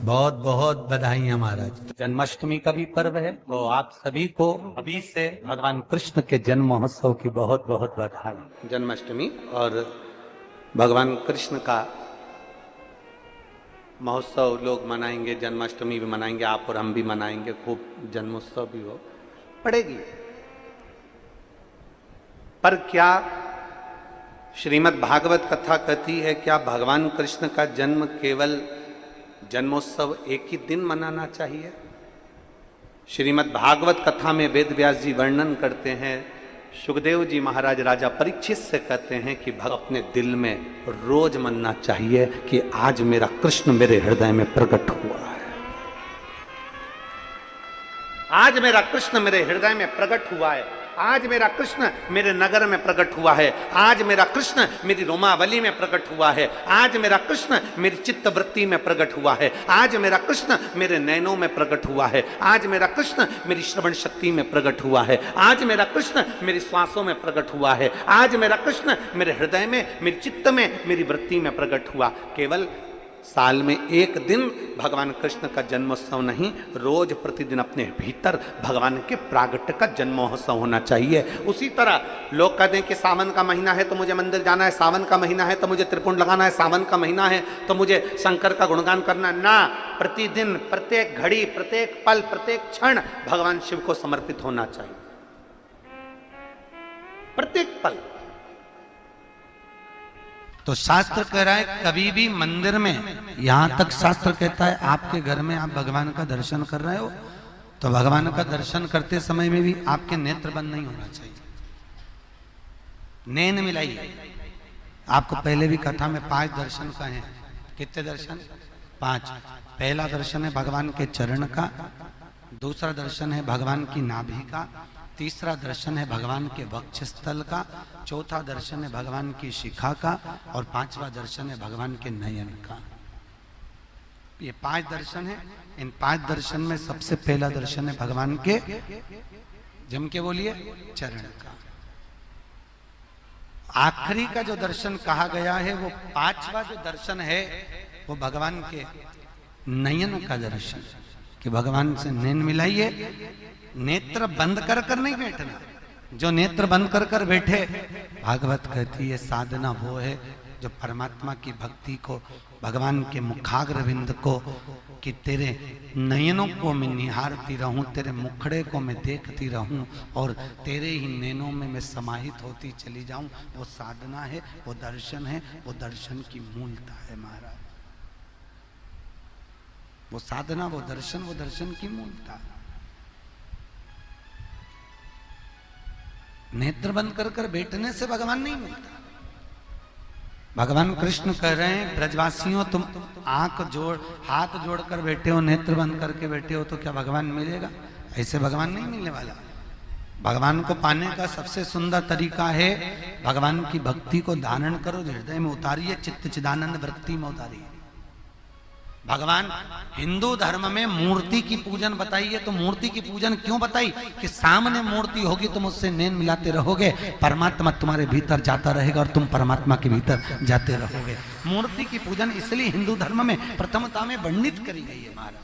बहुत बहुत बधाइयां महाराज। जन्माष्टमी का भी पर्व है, तो आप सभी को अभी से भगवान कृष्ण के जन्म महोत्सव की बहुत बहुत बधाई। जन्माष्टमी और भगवान कृष्ण का महोत्सव लोग मनाएंगे, जन्माष्टमी भी मनाएंगे, आप और हम भी मनाएंगे, खूब जन्मोत्सव भी हो पड़ेगी। पर क्या श्रीमद् भागवत कथा कहती है, क्या भगवान कृष्ण का जन्म केवल जन्मोत्सव एक ही दिन मनाना चाहिए? श्रीमद् भागवत कथा में वेद व्यास जी वर्णन करते हैं, सुखदेव जी महाराज राजा परीक्षित से कहते हैं कि भक्त अपने दिल में रोज मनना चाहिए कि आज मेरा कृष्ण मेरे हृदय में प्रकट हुआ है, आज मेरा कृष्ण मेरे हृदय में प्रकट हुआ है, आज मेरा कृष्ण मेरे नगर में प्रकट हुआ है, आज मेरा कृष्ण मेरी रोमावली में प्रकट हुआ है, आज मेरा कृष्ण मेरी चित्तवृत्ति में प्रकट हुआ है, आज मेरा कृष्ण मेरे नैनों में प्रकट हुआ है, आज मेरा कृष्ण मेरी श्रवण शक्ति में प्रकट हुआ है, आज मेरा कृष्ण मेरी श्वासों में प्रकट हुआ है, आज मेरा कृष्ण मेरे हृदय में, मेरी चित्त में, मेरी वृत्ति में प्रकट हुआ। केवल साल में एक दिन भगवान कृष्ण का जन्मोत्सव नहीं, रोज प्रतिदिन अपने भीतर भगवान के प्रागट्य का जन्मोत्सव होना चाहिए। उसी तरह लोग कहते हैं कि सावन का महीना है तो मुझे मंदिर जाना है, सावन का महीना है तो मुझे त्रिपुंड लगाना है, सावन का महीना है तो मुझे शंकर का गुणगान करना ना। प्रतिदिन, प्रत्येक घड़ी, प्रत्येक पल, प्रत्येक क्षण भगवान शिव को समर्पित होना चाहिए, प्रत्येक पल। तो शास्त्र कह रहा है कभी भी मंदिर में, यहां तक शास्त्र कहता है आपके घर में आप भगवान का दर्शन कर रहे हो तो भगवान का दर्शन करते समय में भी आपके नेत्र बंद नहीं होना चाहिए, नैन मिलाइए। आपको पहले भी कथा में 5 दर्शन का है। कितने दर्शन? 5। पहला दर्शन है भगवान के चरण का, दूसरा दर्शन है भगवान की नाभि का, तीसरा दर्शन है भगवान के वक्षस्थल का, चौथा दर्शन है भगवान की शिखा का और 5वां दर्शन है भगवान के नयन का। ये 5 दर्शन है। इन 5 दर्शन में सबसे पहला दर्शन है भगवान के, जम के बोलिए, चरण का। आखिरी का जो दर्शन कहा गया है वो 5वां जो दर्शन है वो भगवान के नयन का दर्शन, कि भगवान से नैन मिलाइए। नेत्र बंद कर कर नहीं बैठना। जो नेत्र बंद कर कर बैठे, भागवत कहती है साधना वो है जो परमात्मा की भक्ति को, भगवान के मुखाग्रविंद को, कि तेरे नयनों को मैं निहारती रहूं, तेरे मुखड़े को मैं देखती रहूं और तेरे ही नैनों में मैं समाहित होती चली जाऊं, वो साधना है, वो दर्शन है, वो दर्शन की मूलता है महाराज। वो साधना, वो दर्शन की मूलता है। नेत्र बंद कर कर बैठने से भगवान नहीं मिलता। भगवान कृष्ण कह रहे हैं ब्रजवासियों, तुम हाथ जोड़कर बैठे हो, नेत्र बंद करके बैठे हो, तो क्या भगवान मिलेगा? ऐसे भगवान नहीं मिलने वाला। भगवान को पाने का सबसे सुंदर तरीका है, भगवान की भक्ति को धारण करो, हृदय में उतारिए, चित्त चिदानंद वृत्ति में उतारिए। भगवान हिंदू धर्म में मूर्ति की पूजन बताइए, तो मूर्ति की पूजन क्यों बताई? कि सामने मूर्ति होगी तुम उससे नैन मिलाते रहोगे, परमात्मा तुम्हारे भीतर जाता रहेगा और तुम परमात्मा के भीतर जाते रहोगे। मूर्ति की पूजन इसलिए हिंदू धर्म में प्रथमता में वर्णित करी गई है महाराज।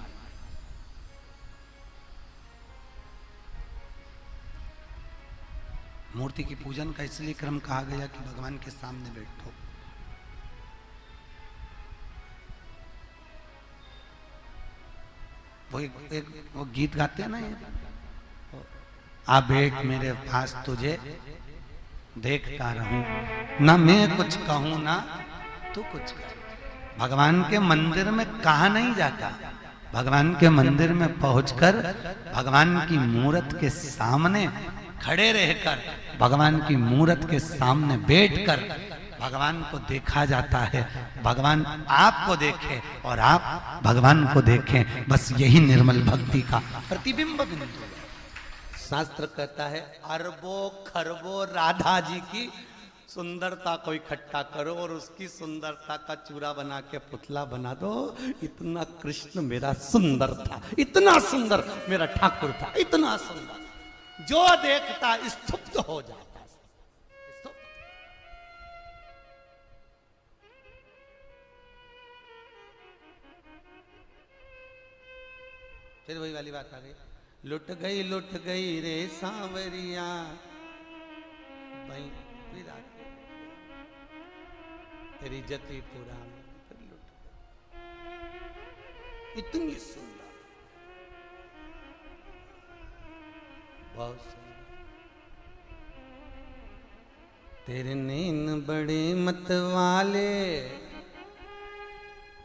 मूर्ति की पूजन का इसलिए क्रम कहा गया कि भगवान के सामने बैठो। वो गीत गाते हैं ना, ये आ बैठ मेरे पास तुझे देखता रहूं, ना मैं कुछ कहूं ना तू कुछ कह। भगवान के मंदिर में कहा नहीं जाता, भगवान के मंदिर में पहुंचकर भगवान की मूरत के सामने खड़े रहकर, भगवान की मूरत के सामने बैठकर भगवान को देखा जाता है। भगवान आपको देखे और आप भगवान को देखें, बस यही निर्मल भक्ति का प्रतिबिंब बिंदु है। शास्त्र कहता है अरबों खरबों राधा जी की सुंदरता को इकट्ठा करो और उसकी सुंदरता का चूरा बना के पुतला बना दो। इतना कृष्ण मेरा सुंदर था, इतना सुंदर मेरा ठाकुर था, इतना सुंदर, जो देखता स्तुप्त हो जाता। फिर वही वाली बात आ गई, लुट गई रे सांवरिया भाई, फिर आके तेरी जती पुरानी फिर लुट गई। इतनी सुंदर, बहुत सुंदर। तेरे नैन बड़े मतवाले,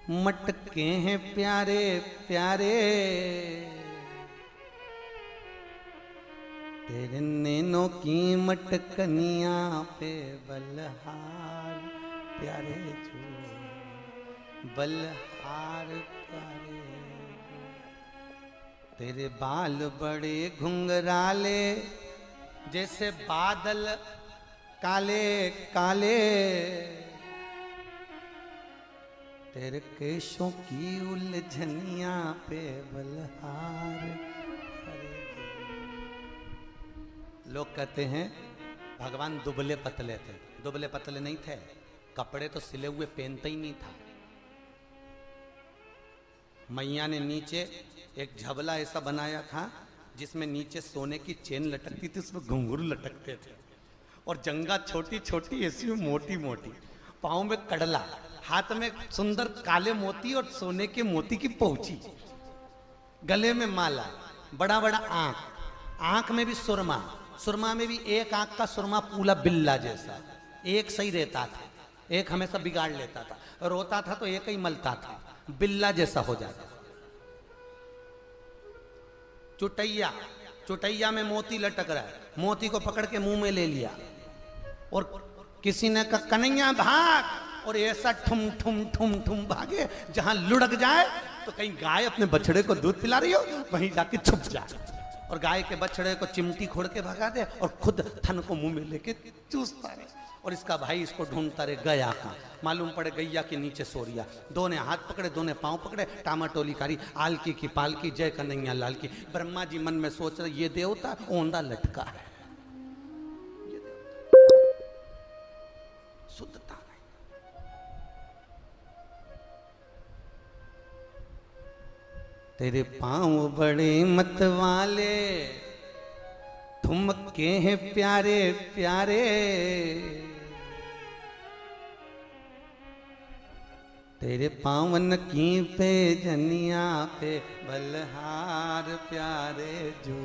मटके हैं प्यारे प्यारे, तेरे नैनों की मटकनिया पे बलहार प्यारे जो, बलहार प्यारे जो। तेरे बाल बड़े घुंघराले, जैसे बादल काले काले, तेरे केशों की उलझनिया पे बलहार प्यारे जो। लोग कहते हैं भगवान दुबले पतले थे, दुबले पतले नहीं थे, कपड़े तो सिले हुए पहनते ही नहीं था। मैया ने नीचे एक झबला ऐसा बनाया था जिसमें नीचे सोने की चेन लटकती थी, उसमें घुंघरू लटकते थे, और जंगा छोटी छोटी ऐसी मोटी मोटी, पाँव में कड़ला, हाथ में सुंदर काले मोती और सोने के मोती की पहुंची, गले में माला, बड़ा बड़ा आंख, आंख में भी सुरमा, सुरमा में भी एक आंख का सुरमा पूरा बिल्ला जैसा, एक सही रहता था, एक हमेशा बिगाड़ लेता था, रोता था तो एक ही मलता था, बिल्ला जैसा हो जाता। चुटैया, चुटैया में मोती लटक रहा है, मोती को पकड़ के मुंह में ले लिया, और किसी ने कहा कन्हैया भाग, और ऐसा ठुम ठुम ठुम ठुम भागे, जहां लुढ़क जाए तो कहीं गाय अपने बछड़े को दूध पिला रही हो वहीं जाके छुप जाए, और गाय के बछड़े को चिमटी खोड़ के भगा दे, और खुद थन को मुंह में लेके चूसता रहे, और इसका भाई इसको ढूंढता रहे गया कहाँ, मालूम पड़े गैया के नीचे सोरिया, दो ने हाथ पकड़े, दो ने पांव पकड़े, टामाटोली कारी, आलकी की पालकी, जय कन्हैया लाल की। ब्रह्मा जी मन में सोच रहे ये देवता ओंधा लटका है, शुद्धता नहीं। तेरे पांव बड़े मतवाले, ठुमके हैं प्यारे प्यारे, तेरे पावन की पे जनिया पे बलहार प्यारे जो,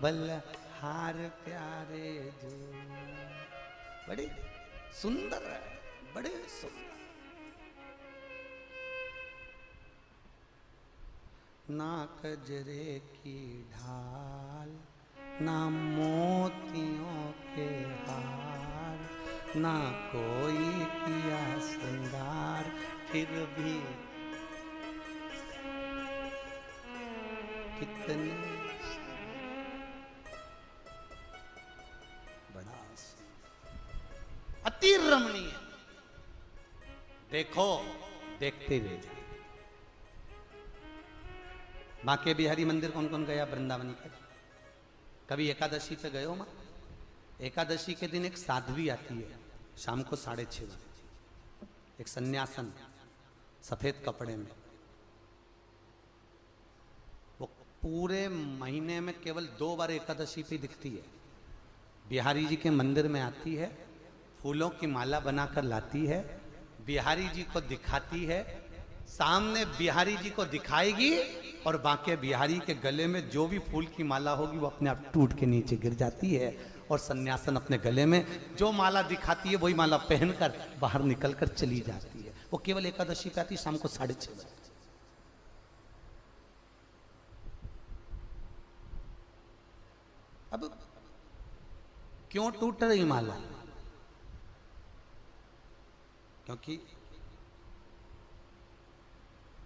बलहार प्यारे जो। बड़े सुंदर है, बड़े सुंदर। ना कजरे की ढाल, ना मोतियों के हार, ना कोई किया श्रृंगार, फिर भी कितने बड़ा अति रमणीय, देखो देखते रह जाए। बांके बिहारी मंदिर कौन कौन गया वृंदावन के? कभी एकादशी पे गए हो मां? एकादशी के दिन एक साध्वी आती है शाम को 6:30 बजे, एक सन्यासन सफेद कपड़े में, वो पूरे महीने में केवल 2 बार एकादशी पे दिखती है। बिहारी जी के मंदिर में आती है, फूलों की माला बनाकर लाती है, बिहारी जी को दिखाती है, सामने बिहारी जी को दिखाएगी, और बांके बिहारी के गले में जो भी फूल की माला होगी वो अपने आप टूट के नीचे गिर जाती है, और सन्यासन अपने गले में जो माला दिखाती है वही माला पहनकर बाहर निकलकर चली जाती है। वो केवल एकादशी पे आती है शाम को 6:30 बजे। अब क्यों टूट रही माला? क्योंकि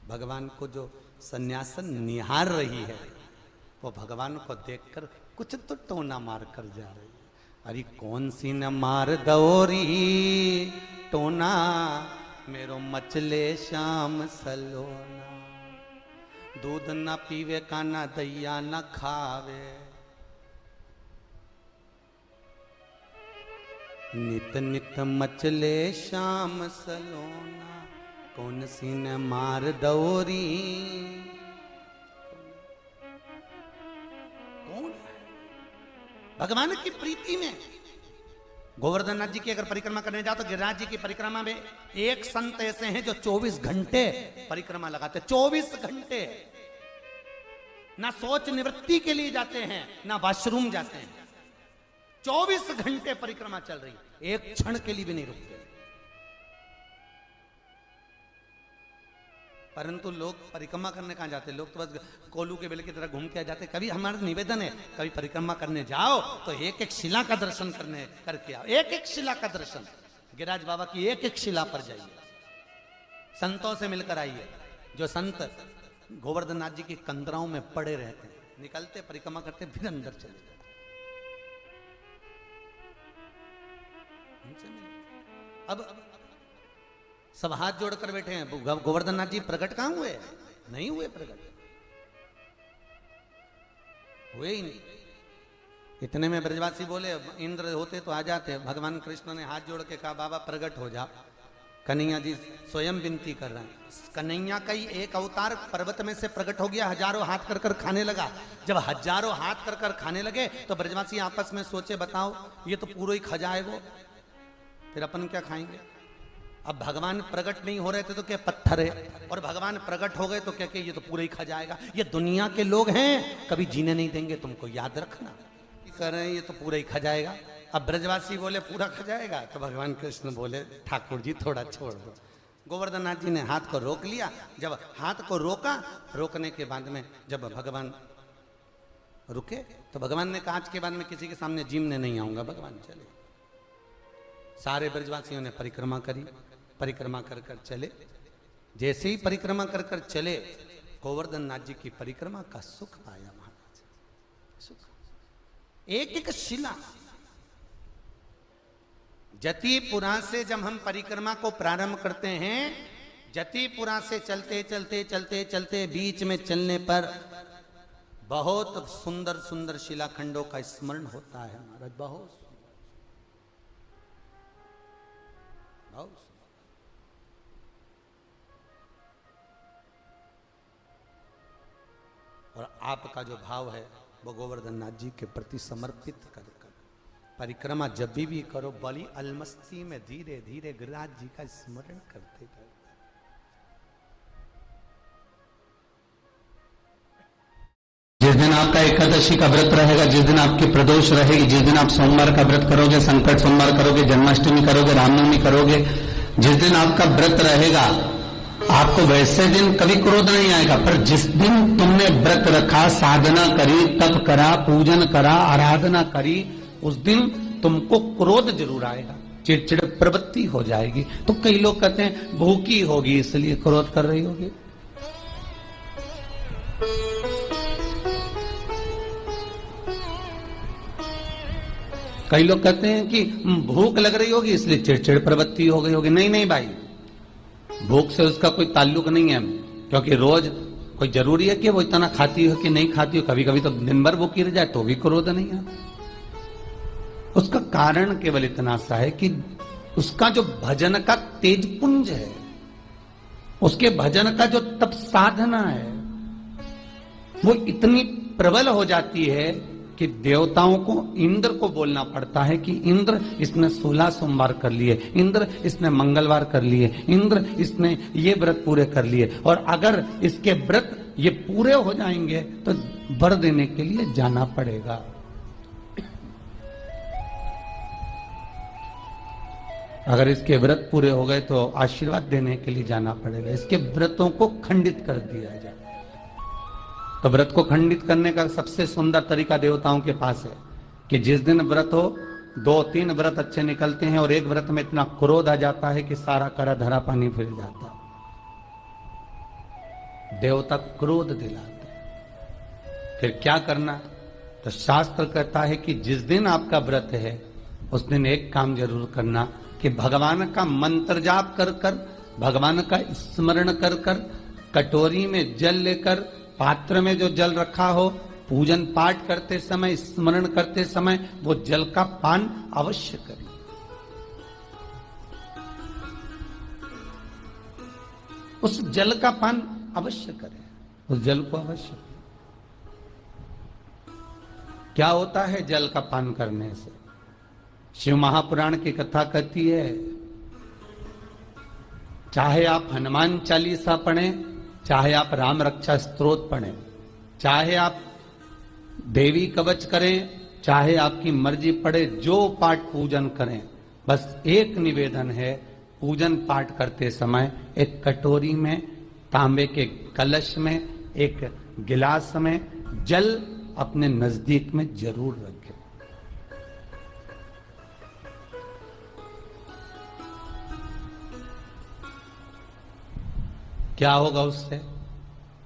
भगवान को जो सन्यासन निहार रही है वो भगवान को देखकर कुछ तो टोना मार कर जा रही है। अरे कौन सी न मार दौरी टोना, मेरो मचले श्याम सलोना, दूध न पीवे काना दैया न खावे, नित नित मचले श्याम सलोना, कौन सी न मार दौरी। भगवान की प्रीति में। गोवर्धन नाथ जी की अगर परिक्रमा करने जाओ तो गिरिराज जी की परिक्रमा में एक संत ऐसे हैं जो 24 घंटे परिक्रमा लगाते, 24 घंटे। ना सोच निवृत्ति के लिए जाते हैं, ना वॉशरूम जाते हैं, 24 घंटे परिक्रमा चल रही, एक क्षण के लिए भी नहीं रुकते। परंतु लोग परिक्रमा करने कहां जाते हैं? लोग तो बस कोलू के बेल की तरह घूम के आ जाते हैं। कभी हमारा निवेदन है, कभी परिक्रमा करने जाओ तो एक एक शिला का दर्शन करके आओ, एक एक शिला का दर्शन। गिरिराज बाबा की एक एक शिला पर जाइए, संतों से मिलकर आइए। जो संत गोवर्धन नाथ जी की कंदराओं में पड़े रहते हैं, निकलते परिक्रमा करते फिर अंदर चले जाते। अब सब हाथ जोड़कर बैठे हैं। गोवर्धन नाथ जी प्रकट कहां हुए? नहीं हुए प्रकट, हुए ही नहीं। इतने में ब्रजवासी बोले इंद्र होते तो आ जाते। भगवान कृष्ण ने हाथ जोड़ के कहा बाबा प्रकट हो जा। कन्हैया जी स्वयं विनती कर रहे हैं। कन्हैया का ही एक अवतार पर्वत में से प्रकट हो गया, हजारों हाथ कर कर खाने लगा। जब हजारों हाथ कर कर खाने लगे तो ब्रजवासी आपस में सोचे बताओ ये तो पूरा ही खा जाए वो, फिर अपन क्या खाएंगे। अब भगवान प्रकट नहीं हो रहे थे तो क्या पत्थर है, और भगवान प्रकट हो गए तो क्या ये तो पूरा ही खा जाएगा। ये दुनिया के लोग हैं, कभी जीने नहीं देंगे तुमको, याद रखना। कह रहे हैं ये तो पूरा ही खा जाएगा। अब ब्रजवासी बोले पूरा खा जाएगा, तो भगवान कृष्ण बोले ठाकुर जी थोड़ा छोड़ दो। गोवर्धन नाथ जी ने हाथ को रोक लिया। जब हाथ को रोका, रोकने के बाद में जब भगवान रुके तो भगवान ने कहा आज के बाद में किसी के सामने जीमने नहीं आऊंगा। भगवान चले। सारे ब्रजवासियों ने परिक्रमा करी, परिक्रमा कर कर चले। जैसे ही परिक्रमा कर कर चले, गोवर्धन नाथ जी की परिक्रमा का सुख पाया महाराज, सुख। एक एक शिला। जतिपुरा से जब हम परिक्रमा को प्रारंभ करते हैं, जतिपुरा से चलते चलते चलते चलते बीच में चलने पर बहुत सुंदर सुंदर शिलाखंडों का स्मरण होता है महाराज। बहुत बहुत और आपका जो भाव है वो गोवर्धन नाथ जी के प्रति समर्पित कर परिक्रमा जब भी करो, बड़ी अलमस्ती में धीरे धीरे गिरिराज जी का स्मरण करते करते। जिस दिन आपका एकादशी का व्रत रहेगा, जिस दिन आपकी प्रदोष रहेगी, जिस दिन आप सोमवार का व्रत करोगे, संकट सोमवार करोगे, जन्माष्टमी करोगे, रामनवमी करोगे, जिस दिन आपका व्रत रहेगा आपको वैसे दिन कभी क्रोध नहीं आएगा। पर जिस दिन तुमने व्रत रखा, साधना करी, तप करा, पूजन करा, आराधना करी, उस दिन तुमको क्रोध जरूर आएगा, चिड़चिड़ प्रवृत्ति हो जाएगी। तो कई लोग कहते हैं भूखी होगी इसलिए क्रोध कर रही होगी। कई लोग कहते हैं कि भूख लग रही होगी इसलिए चिड़चिड़ प्रवृत्ति हो गई होगी। नहीं नहीं भाई, भूख से उसका कोई ताल्लुक नहीं है, क्योंकि रोज कोई जरूरी है कि वो इतना खाती हो कि नहीं खाती हो। कभी कभी तो दिन भर भूखी रह जाए तो भी क्रोध नहीं है। उसका कारण केवल इतना सा है कि उसका जो भजन का तेज पुंज है, उसके भजन का जो तप साधना है, वो इतनी प्रबल हो जाती है कि देवताओं को, इंद्र को बोलना पड़ता है कि इंद्र इसने 16 सोमवार कर लिए, इंद्र इसने मंगलवार कर लिए, इंद्र इसने ये व्रत पूरे कर लिए, और अगर इसके व्रत ये पूरे हो जाएंगे तो वर देने के लिए जाना पड़ेगा। अगर इसके व्रत पूरे हो गए तो आशीर्वाद देने के लिए जाना पड़ेगा। इसके व्रतों को खंडित कर दिया जाए। तो व्रत को खंडित करने का सबसे सुंदर तरीका देवताओं के पास है कि जिस दिन व्रत हो, 2-3 व्रत अच्छे निकलते हैं और एक व्रत में इतना क्रोध आ जाता है कि सारा करा धरा पानी फिर जाता। देवता क्रोध दिलाते। फिर क्या करना? तो शास्त्र कहता है कि जिस दिन आपका व्रत है उस दिन एक काम जरूर करना कि भगवान का मंत्र जाप कर कर, भगवान का स्मरण कर कर, कटोरी में जल लेकर, पात्र में जो जल रखा हो, पूजन पाठ करते समय, स्मरण करते समय वो जल का पान अवश्य करें। उस जल का पान अवश्य करें, उस जल को अवश्य। क्या होता है जल का पान करने से? शिव महापुराण की कथा कहती है, चाहे आप हनुमान चालीसा पढ़ें, चाहे आप राम रक्षा स्तोत्र पढ़ें, चाहे आप देवी कवच करें, चाहे आपकी मर्जी पड़े, जो पाठ पूजन करें, बस एक निवेदन है, पूजन पाठ करते समय एक कटोरी में, तांबे के कलश में, एक गिलास में जल अपने नजदीक में जरूर रखें। क्या होगा उससे?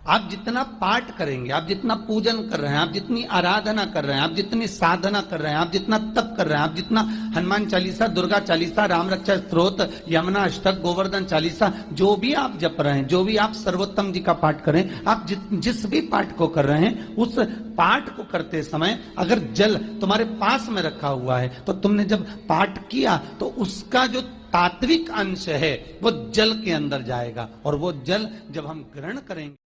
आप जितना पाठ करेंगे, आप जितना पूजन कर रहे हैं, आप जितनी आराधना कर रहे हैं, आप जितनी साधना कर रहे हैं, आप जितना तप कर रहे हैं, आप जितना हनुमान चालीसा, दुर्गा चालीसा, राम रक्षा स्तोत्र, यमुना अष्टक, गोवर्धन चालीसा, जो भी आप जप रहे हैं, जो भी आप सर्वोत्तम जी का पाठ करें, आप जिस भी पाठ को कर रहे हैं, उस पाठ को करते समय अगर जल तुम्हारे पास में रखा हुआ है, तो तुमने जब पाठ किया तो उसका जो तात्विक अंश है वो जल के अंदर जाएगा, और वो जल जब हम ग्रहण करेंगे